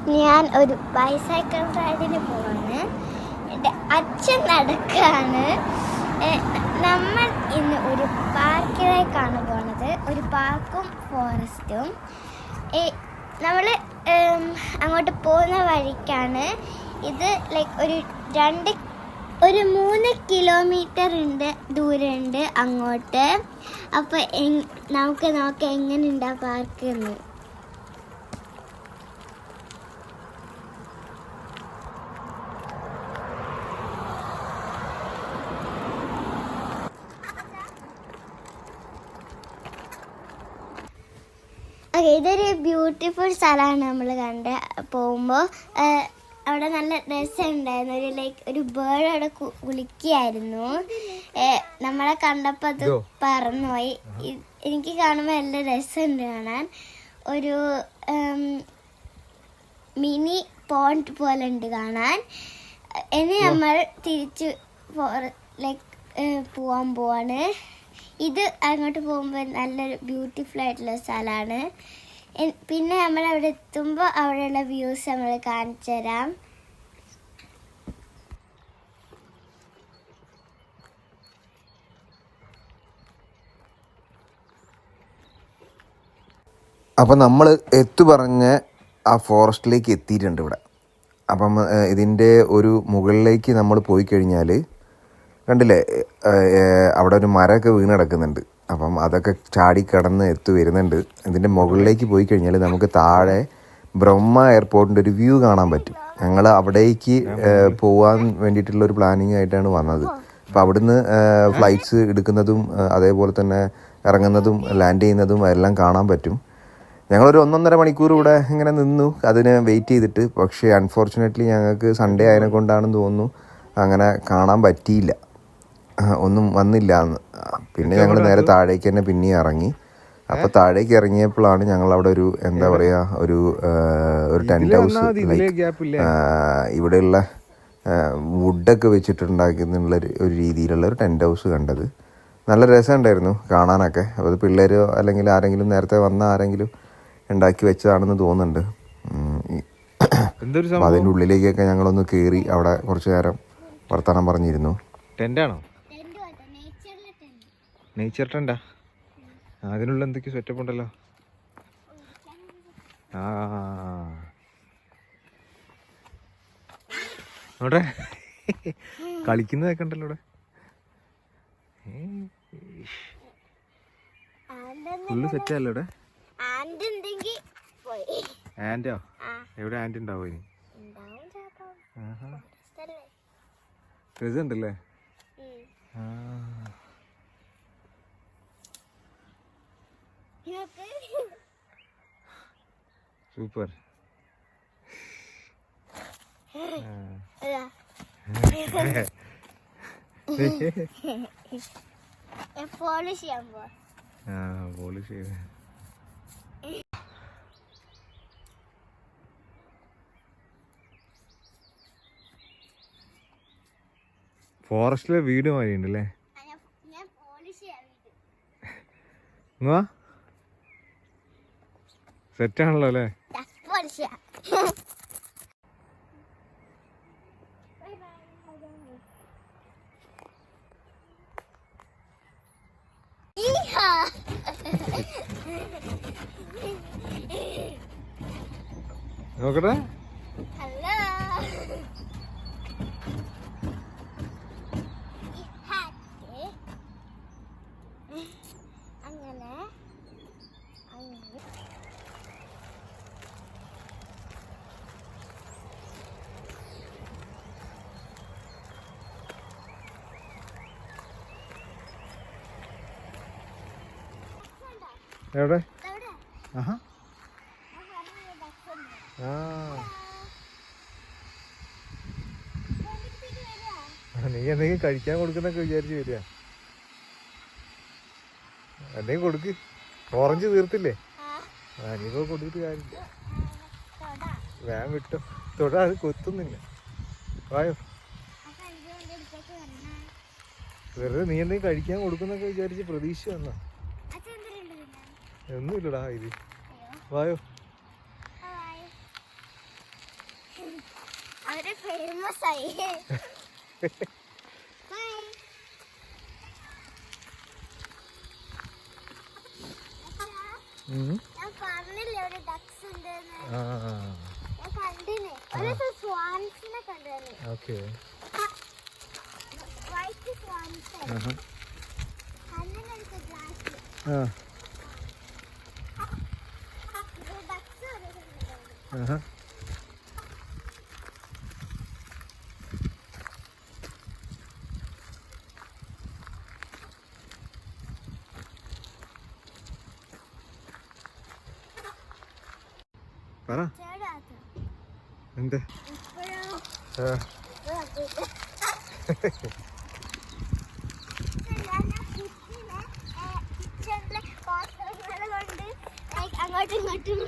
ഞാൻ ഒരു ബൈസൈക്കിൾ റൈഡിന് പോവാണ്. എൻ്റെ അച്ഛൻ നടക്കുകയാണ്. നമ്മൾ ഇന്ന് ഒരു പാർക്കിലേക്കാണ് പോണത്. ഒരു പാർക്കും ഫോറസ്റ്റും. നമ്മൾ അങ്ങോട്ട് പോകുന്ന വഴിക്കാണ് ഇത്. ലൈക്ക് ഒരു 3 കിലോമീറ്റർ ദൂരമുണ്ട് അങ്ങോട്ട്. അപ്പോൾ നമുക്ക് നോക്കാം എങ്ങനെയുണ്ട് ആ പാർക്ക് എന്ന്. ഓക്കെ, ഇതൊരു ബ്യൂട്ടിഫുൾ സ്ഥലമാണ്. നമ്മൾ പോകുമ്പോൾ അവിടെ നല്ല രസമുണ്ടായിരുന്നു. ഒരു ബേർഡ് അവിടെ കുളിക്കുകയായിരുന്നു. നമ്മളെ കണ്ടപ്പോൾ അത് പറന്നുപോയി. എനിക്ക് കാണുമ്പോൾ നല്ല രസമുണ്ട് കാണാൻ. ഒരു മിനി പോണ്ട് പോലെ ഉണ്ട് കാണാൻ. ഇനി നമ്മൾ തിരിച്ച് പോവാൻ പോവാണ്. ഇത് അങ്ങോട്ട് പോകുമ്പോൾ നല്ലൊരു ബ്യൂട്ടിഫുൾ ആയിട്ടുള്ള സ്ഥലമാണ്. പിന്നെ നമ്മൾ അവിടെ എത്തുമ്പോൾ അവിടെയുള്ള വ്യൂസ് നമ്മൾ കാണിച്ചു തരാം. അപ്പം നമ്മൾ പറഞ്ഞ ആ ഫോറസ്റ്റിലേക്ക് എത്തിയിട്ടുണ്ട് ഇവിടെ. അപ്പം ഇതിൻ്റെ ഒരു മുകളിലേക്ക് നമ്മൾ പോയി കഴിഞ്ഞാൽ കണ്ടില്ലേ, അവിടെ ഒരു മരമൊക്കെ വീണ് കിടക്കുന്നുണ്ട്. അപ്പം അതൊക്കെ ചാടിക്കടന്ന് വരുന്നുണ്ട്. ഇതിൻ്റെ മുകളിലേക്ക് പോയി കഴിഞ്ഞാൽ നമുക്ക് താഴെ ബ്രഹ്മ എയർപോർട്ടിൻ്റെ ഒരു വ്യൂ കാണാൻ പറ്റും. ഞങ്ങൾ അവിടേക്ക് പോകാൻ വേണ്ടിയിട്ടുള്ളൊരു പ്ലാനിങ് ആയിട്ടാണ് വന്നത്. അപ്പോൾ അവിടുന്ന് ഫ്ലൈറ്റ്സ് എടുക്കുന്നതും അതേപോലെ തന്നെ ഇറങ്ങുന്നതും ലാൻഡ് ചെയ്യുന്നതും എല്ലാം കാണാൻ പറ്റും. ഞങ്ങളൊരു 1.5 മണിക്കൂർ ഇവിടെ ഇങ്ങനെ നിന്നു അതിന് വെയിറ്റ് ചെയ്തിട്ട്. പക്ഷേ അൺഫോർച്ചുനേറ്റ്ലി ഞങ്ങൾക്ക് സൺഡേ ആയതിനെ കൊണ്ടാണെന്ന് തോന്നുന്നു അങ്ങനെ കാണാൻ പറ്റിയില്ല, ഒന്നും വന്നില്ല എന്ന്. പിന്നെ ഞങ്ങൾ നേരെ താഴേക്ക് തന്നെ പിന്നെയും ഇറങ്ങി. അപ്പോൾ താഴേക്ക് ഇറങ്ങിയപ്പോഴാണ് ഞങ്ങളവിടെ ഒരു എന്താ പറയുക ഒരു ടെൻറ്റ് ഹൗസ്, ഇവിടെയുള്ള വുഡൊക്കെ വെച്ചിട്ടുണ്ടാക്കുന്നുള്ള ഒരു രീതിയിലുള്ള ഒരു ടെൻറ്റ് ഹൗസ് കണ്ടത്. നല്ല രസമുണ്ടായിരുന്നു കാണാനൊക്കെ. അത് പിള്ളേരോ അല്ലെങ്കിൽ ആരെങ്കിലും നേരത്തെ വന്ന ആരെങ്കിലും ഉണ്ടാക്കി വെച്ചതാണെന്ന് തോന്നുന്നുണ്ട്. അപ്പോൾ അതിൻ്റെ ഉള്ളിലേക്കൊക്കെ ഞങ്ങളൊന്ന് കയറി അവിടെ കുറച്ച് നേരം വർത്തമാനം പറഞ്ഞിരുന്നു. ടെൻ്റാണോ? നേച്ചർ ടെൻ്റാ? അതിനുള്ള എന്തൊക്കെയോ സെറ്റപ്പ് ഉണ്ടല്ലോ. അവിടെ കളിക്കുന്നതൊക്കെ ഉണ്ടല്ലോ ഇവിടെ. ഫുള്ള് സെറ്റല്ലേ ഇവിടെ? ആൻറ്റോ? എവിടെ ആൻറ്റ് ഉണ്ടാവോ ഇനി? രസമുണ്ടല്ലേ? സൂപ്പർ. പോളിഷ് ചെയ്ത് ഫോറസ്റ്റിലെ വീട് മാതിരി ഉണ്ടല്ലേ? സെറ്റാണല്ലോ അല്ലേ? നോക്കട്ടെ. എവിടെ? ആഹാ, നീ എന്തെങ്കിലും കഴിക്കാൻ കൊടുക്കുന്നൊക്കെ വിചാരിച്ച് വരിക. എന്തെങ്കിലും കൊടുക്ക്. ഓറഞ്ച് തീർത്തില്ലേ? നീപ്പോ കൊടുത്തിട്ട് കാര്യമില്ല. വേഗം വിട്ടോ. തൊടാ, അത് കൊത്തുന്നില്ല. വായോ. വെറുതെ നീ എന്തെങ്കിലും കഴിക്കാൻ കൊടുക്കുന്നൊക്കെ വിചാരിച്ച് പ്രതീക്ഷ വന്നാ. ഒന്നുമില്ലടാ ഇത്. വായോ. അവര് ഫേമസ് ആയി. ഞാൻ പറഞ്ഞില്ലേ ഒരു ഡക്സ് ഉണ്ട്, ഞാൻ കണ്ടിന് ഒരു സ്വാൻസിനെ കണ്ടു. ഓക്കെ. വൈറ്റ് സ്വാൻസ് കണ്ണിനടുത്ത് ഗ്ലാസ് ഡക്സ് പറ ചേടാത്ത എന്ത് ഇപ്പോഴും കിച്ചണിലെ പാത്രങ്ങൾ കൊണ്ട് അങ്ങോട്ടും ഇങ്ങോട്ടും